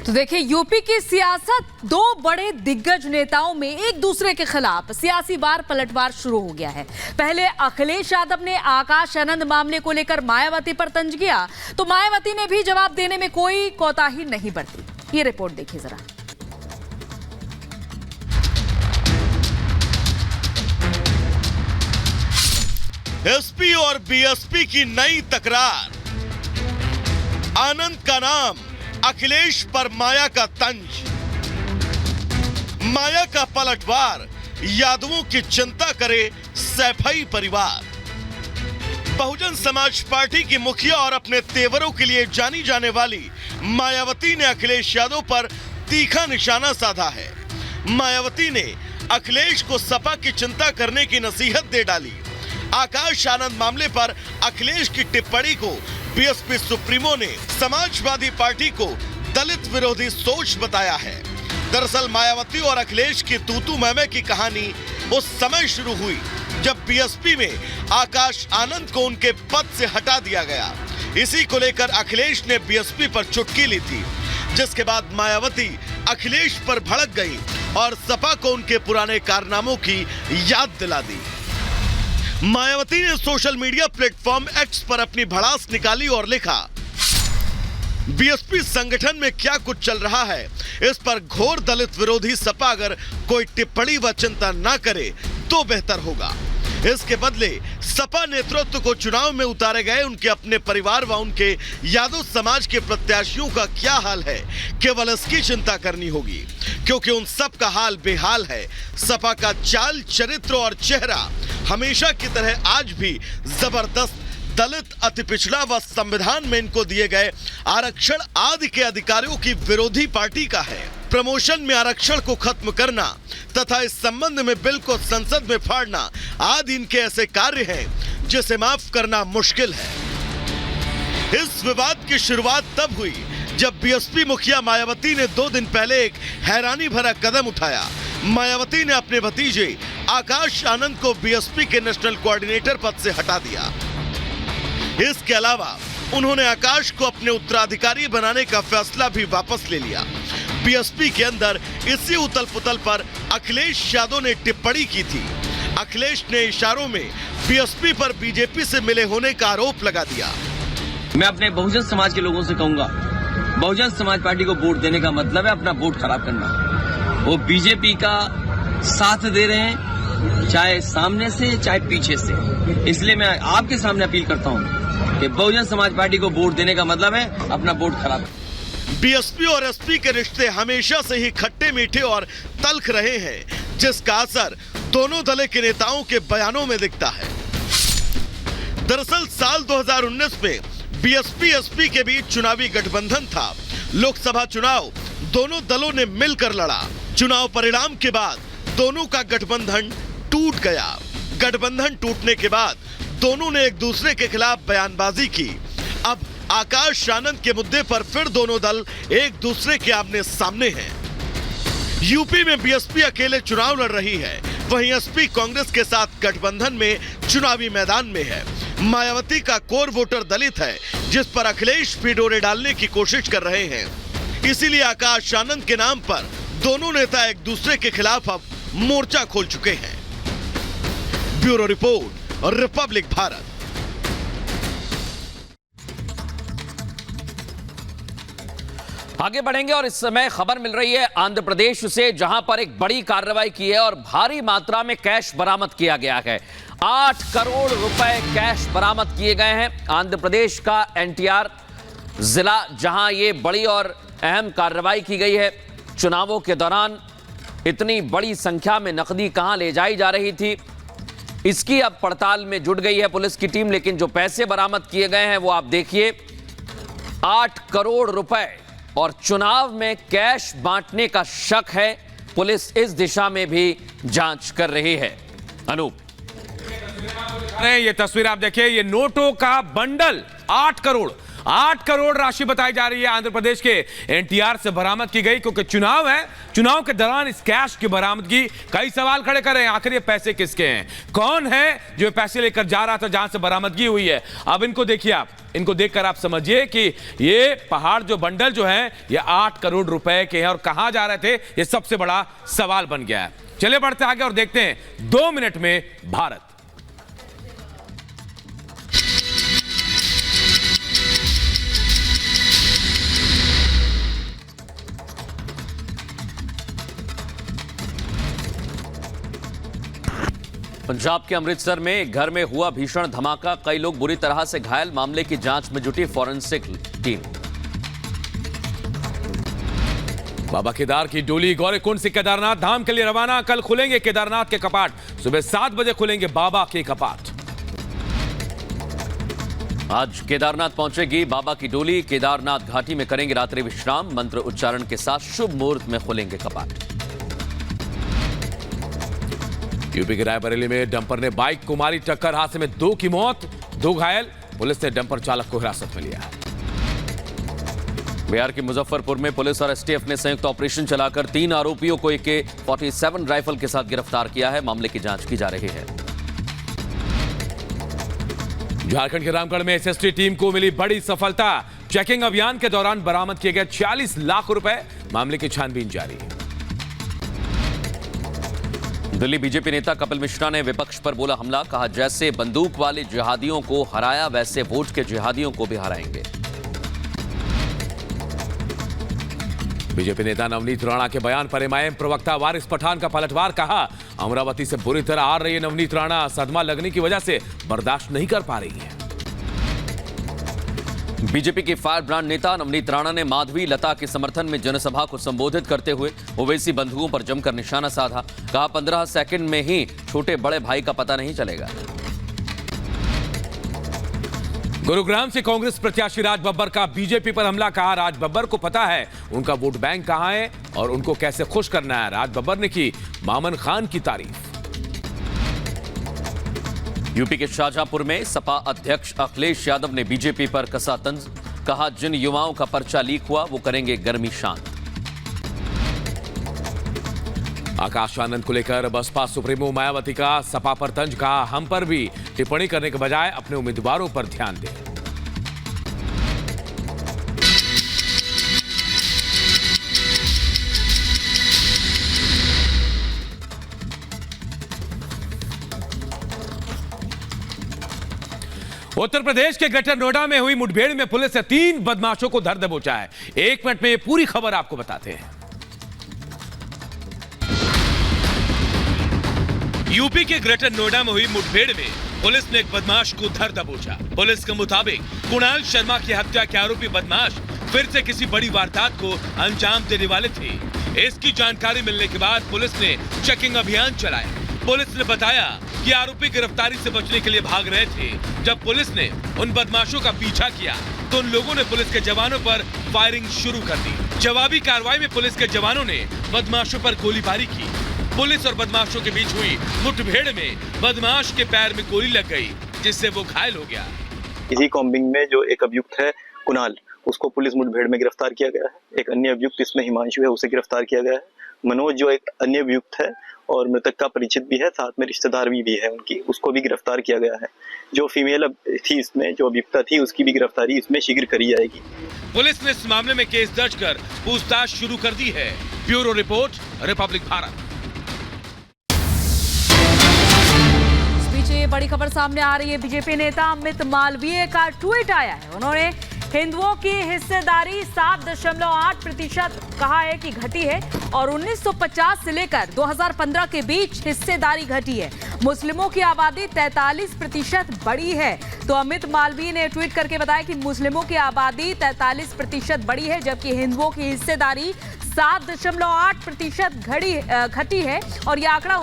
तो देखिए, यूपी की सियासत, दो बड़े दिग्गज नेताओं में एक दूसरे के खिलाफ सियासी वार पलटवार शुरू हो गया है। पहले अखिलेश यादव ने आकाश आनंद मामले को लेकर मायावती पर तंज किया, तो मायावती ने भी जवाब देने में कोई कोताही नहीं बरती। ये रिपोर्ट देखिए जरा। एसपी और बीएसपी की नई तकरार। आनंद का नाम, अखिलेश पर माया का तंज। माया का पलटवार, यादवों की चिंता करे सैफई परिवार। बहुजन समाज पार्टी की मुखिया और अपने तेवरों के लिए जानी जाने वाली मायावती ने अखिलेश यादव पर तीखा निशाना साधा है। मायावती ने अखिलेश को सपा की चिंता करने की नसीहत दे डाली। आकाश आनंद मामले पर अखिलेश की टिप्पणी को बीएसपी सुप्रीमो ने समाजवादी पार्टी को दलित विरोधी सोच बताया है। दरअसल मायावती और अखिलेश की तूतू मैमे की कहानी उस समय शुरू हुई जब बीएसपी में आकाश आनंद को उनके पद से हटा दिया गया। इसी को लेकर अखिलेश ने बीएसपी पर चुटकी ली थी, जिसके बाद मायावती अखिलेश पर भड़क गई और सपा को उनके पुराने कारनामों की याद दिला दी। मायावती ने सोशल मीडिया प्लेटफॉर्म एक्स पर अपनी भड़ास निकाली और लिखा, बीएसपी संगठन में क्या कुछ चल रहा है, इस पर घोर दलित विरोधी सपा अगर कोई टिप्पणी व चिंता ना करे तो बेहतर होगा। इसके बदले सपा नेतृत्व को चुनाव में उतारे गए उनके अपने परिवार व उनके यादव समाज के प्रत्याशियों का क्या हाल है, केवल इसकी चिंता करनी होगी, क्योंकि उन सब का हाल बेहाल है। सपा का चाल, चरित्र और चेहरा हमेशा की तरह आज भी जबरदस्त दलित, अति पिछड़ा व संविधान में इनको दिए गए आरक्षण आदि के अधिकारियों की विरोधी पार्टी का है। प्रमोशन में आरक्षण को खत्म करना तथा इस संबंध में बिल को संसद में फाड़ना आदि इनके ऐसे कार्य हैं जिसे माफ करना मुश्किल है। इस विवाद की शुरुआत तब हुई जब बीएसपी मुखिया मायावती ने 2 दिन पहले एक हैरानी भरा कदम उठाया। मायावती ने अपने भतीजे आकाश आनंद को बीएसपी के नेशनल कोऑर्डिनेटर पद से हटा दिया। इसके अलावा उन्होंने आकाश को अपने उत्तराधिकारी बनाने का फैसला भी वापस ले लिया। बीएसपी के अंदर इसी उथल पुथल पर अखिलेश यादव ने टिप्पणी की थी। अखिलेश ने इशारों में बीएसपी पर बीजेपी से मिले होने का आरोप लगा दिया। मैं अपने बहुजन समाज के लोगों से कहूंगा, बहुजन समाज पार्टी को वोट देने का मतलब है अपना वोट खराब करना। वो बीजेपी का साथ दे रहे हैं, चाहे सामने से चाहे पीछे से। इसलिए मैं आपके सामने अपील करता हूं कि बहुजन समाज पार्टी को वोट देने का मतलब है अपना वोट खराब। बीएसपी और एसपी के रिश्ते हमेशा से ही खट्टे मीठे और तल्ख रहे हैं, जिसका असर दोनों दल के नेताओं के बयानों में दिखता है। दरअसल साल 2019 में बीएसपी एसपी के बीच चुनावी गठबंधन था। लोकसभा चुनाव दोनों दलों ने मिलकर लड़ा। चुनाव परिणाम के बाद दोनों का गठबंधन टूट गया। गठबंधन टूटने के बाद दोनों ने एक दूसरे के खिलाफ बयानबाजी की। अब आकाश आनंद के मुद्दे पर फिर दोनों दल एक दूसरे के आमने सामने हैं। यूपी में बीएसपी अकेले चुनाव लड़ रही है, वहीं एसपी कांग्रेस के साथ गठबंधन में चुनावी मैदान में है। मायावती का कोर वोटर दलित है, जिस पर अखिलेश भी डोरे डालने की कोशिश कर रहे हैं। इसीलिए आकाश आनंद के नाम पर दोनों नेता एक दूसरे के खिलाफ अब मोर्चा खोल चुके हैं। ब्यूरो रिपोर्ट और रिपब्लिक भारत। आगे बढ़ेंगे और इस समय खबर मिल रही है आंध्र प्रदेश से, जहां पर एक बड़ी कार्रवाई की है और भारी मात्रा में कैश बरामद किया गया है। 8 करोड़ रुपए कैश बरामद किए गए हैं। आंध्र प्रदेश का एनटीआर जिला, जहां ये बड़ी और अहम कार्रवाई की गई है। चुनावों के दौरान इतनी बड़ी संख्या में नकदी कहां ले जाई जा रही थी, इसकी अब पड़ताल में जुट गई है पुलिस की टीम। लेकिन जो पैसे बरामद किए गए हैं वो आप देखिए, 8 करोड़ रुपए, और चुनाव में कैश बांटने का शक है। पुलिस इस दिशा में भी जांच कर रही है। अनूप, ये तस्वीर आप देखिए, ये नोटों का बंडल 8 करोड़ 8 करोड़ राशि बताई जा रही है आंध्र प्रदेश के एनटीआर से बरामद की गई, क्योंकि चुनाव है। चुनाव के दौरान इस कैश की बरामदगी कई सवाल खड़े कर रहे हैं। आखिर ये पैसे किसके हैं? कौन है जो पैसे लेकर जा रहा था जहां से बरामदगी हुई है? अब इनको देखिए, आप इनको देखकर आप समझिए कि ये पहाड़ जो बंडल जो है ये 8 करोड़ रुपए के हैं और कहां जा रहे थे, ये सबसे बड़ा सवाल बन गया है। चलिए बढ़ते आगे और देखते हैं 2 मिनट में भारत। पंजाब के अमृतसर में एक घर में हुआ भीषण धमाका, कई लोग बुरी तरह से घायल। मामले की जांच में जुटी फॉरेंसिक टीम। बाबा केदार की डोली गौरीकुंड से केदारनाथ धाम के लिए रवाना। कल खुलेंगे केदारनाथ के कपाट, सुबह 7 बजे खुलेंगे बाबा के कपाट। आज केदारनाथ पहुंचेगी बाबा की डोली। केदारनाथ घाटी में करेंगे रात्रि विश्राम। मंत्र उच्चारण के साथ शुभ मुहूर्त में खुलेंगे कपाट। यूपी के रायबरेली में डंपर ने बाइक को मारी टक्कर, हादसे में 2 की मौत, 2 घायल। पुलिस ने डंपर चालक को हिरासत में लिया। बिहार के मुजफ्फरपुर में पुलिस और एसटीएफ ने संयुक्त ऑपरेशन चलाकर 3 आरोपियों को AK-47 राइफल के साथ गिरफ्तार किया है। मामले की जांच की जा रही है। झारखंड के रामगढ़ में एसएसटी टीम को मिली बड़ी सफलता। चेकिंग अभियान के दौरान बरामद किए गए 46 लाख रुपए। मामले की छानबीन जारी है। दिल्ली बीजेपी नेता कपिल मिश्रा ने विपक्ष पर बोला हमला, कहा जैसे बंदूक वाले जिहादियों को हराया वैसे वोट के जिहादियों को भी हराएंगे। बीजेपी नेता नवनीत राणा के बयान पर एमआईएम प्रवक्ता वारिस पठान का पलटवार, कहा अमरावती से बुरी तरह आ रही है नवनीत राणा, सदमा लगने की वजह से बर्दाश्त नहीं कर पा रही है। बीजेपी के फायर ब्रांड नेता नवनीत राणा ने माधवी लता के समर्थन में जनसभा को संबोधित करते हुए ओवैसी बंधुओं पर जमकर निशाना साधा। कहा 15 सेकंड में ही छोटे बड़े भाई का पता नहीं चलेगा। गुरुग्राम से कांग्रेस प्रत्याशी राज बब्बर का बीजेपी पर हमला, कहा राज बब्बर को पता है उनका वोट बैंक कहां है और उनको कैसे खुश करना है। राज बब्बर ने की मामन खान की तारीफ। यूपी के शाहजहांपुर में सपा अध्यक्ष अखिलेश यादव ने बीजेपी पर कसा तंज, कहा जिन युवाओं का पर्चा लीक हुआ वो करेंगे गर्मी शांत। आकाश आनंद को लेकर बसपा सुप्रीमो मायावती का सपा पर तंज, कहा हम पर भी टिप्पणी करने के बजाय अपने उम्मीदवारों पर ध्यान दें। उत्तर प्रदेश के ग्रेटर नोएडा में हुई मुठभेड़ में पुलिस ने 3 बदमाशों को धर दबोचा है। 1 मिनट में ये पूरी खबर आपको बताते हैं। यूपी के ग्रेटर नोएडा में हुई मुठभेड़ में पुलिस ने एक बदमाश को धर दबोचा। पुलिस के मुताबिक कुणाल शर्मा की हत्या के आरोपी बदमाश फिर से किसी बड़ी वारदात को अंजाम देने वाले थे। इसकी जानकारी मिलने के बाद पुलिस ने चेकिंग अभियान चलाया। पुलिस ने बताया कि आरोपी गिरफ्तारी से बचने के लिए भाग रहे थे। जब पुलिस ने उन बदमाशों का पीछा किया तो उन लोगों ने पुलिस के जवानों पर फायरिंग शुरू कर दी। जवाबी कार्रवाई में पुलिस के जवानों ने बदमाशों पर गोलीबारी की। पुलिस और बदमाशों के बीच हुई मुठभेड़ में बदमाश के पैर में गोली लग गई, जिससे वो घायल हो गया। इसी कॉम्बिंग में जो एक अभियुक्त है कुणाल, उसको पुलिस मुठभेड़ में गिरफ्तार किया गया है। एक अन्य अभियुक्त इसमें हिमांशु है, उसे गिरफ्तार किया गया है। मनोज जो एक अन्य अभियुक्त है और मृतक का परिचित भी है, साथ में रिश्तेदार भी है उनकी, उसको भी गिरफ्तार किया गया है। जो फीमेल थी इसमें, जो अभियुक्ता थी, उसकी भी गिरफ्तारी इसमें शीघ्र करी जाएगी। पुलिस ने इस मामले में केस दर्ज कर पूछताछ शुरू कर दी है। Bureau report, Republic Bharat. इस बीच ये बड़ी खबर सामने आ रही है। बीजेपी नेता अमित मालवीय का ट्वीट आया है। उन्होंने हिंदुओं की हिस्सेदारी 7.8% कहा है कि घटी है और 1950 से लेकर 2015 के बीच हिस्सेदारी घटी है। मुस्लिमों की आबादी 43% बढ़ी है। तो अमित मालवीय ने ट्वीट करके बताया कि मुस्लिमों की आबादी 43% बढ़ी है, जबकि हिंदुओं की हिस्सेदारी 7.8% घटी है और यह आंकड़ा